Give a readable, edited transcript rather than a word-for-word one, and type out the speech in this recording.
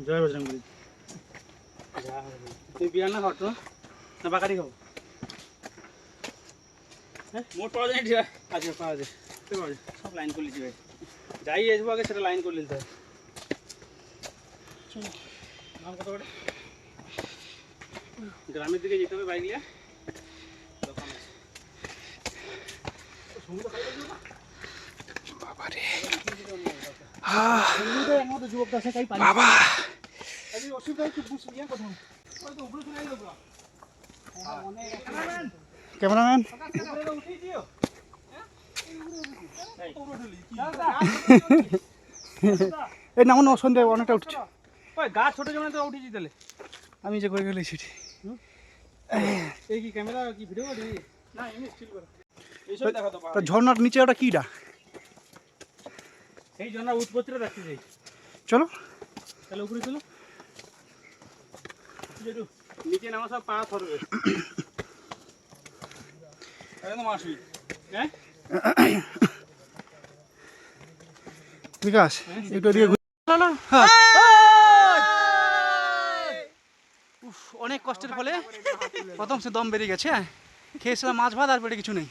জয় বজরঙ্গবলী। তুই বিয়ার না খাওয়া না বাকারি খাও? হ্যাঁ মোট পাওয়া যায় না। আচ্ছা পাওয়া যায়, সব লাইন করে লিখি ভাই, যাই আসবো আগে সেটা লাইন করে নিতে হয়। নাম কত করে? গ্রামের দিকে যেতে হবে বাইক নিয়ে, দোকান আছে। বাবারে যুবকটা আছে তাই বাবা ক্যামেরাম্যান এই নামো না, সন্ধ্যে অনেকটা উঠছে। ওই গাছ ছোট যেমন তো উঠেছি তাহলে আমি যে করে গেলে সেটি এই কি ক্যামেরা কি ভিডিও করি না এমনি স্টিল করে এইসব দেখা তো তা ঝর্ণার নিচে ওটা কিটা? এই জন্য উৎপত্তিটা দেখতে যাই। চলো তাহলে উপরে চলো, নিচে নামা সব পা ধরবে। হ্যাঁ বিকাশ একটু এদিকে অনেক কষ্টের ফলে প্রথম সে দম বেরিয়ে গেছে। খেয়েছিলাম মাছ ভাত আর পেটে কিছু নেই।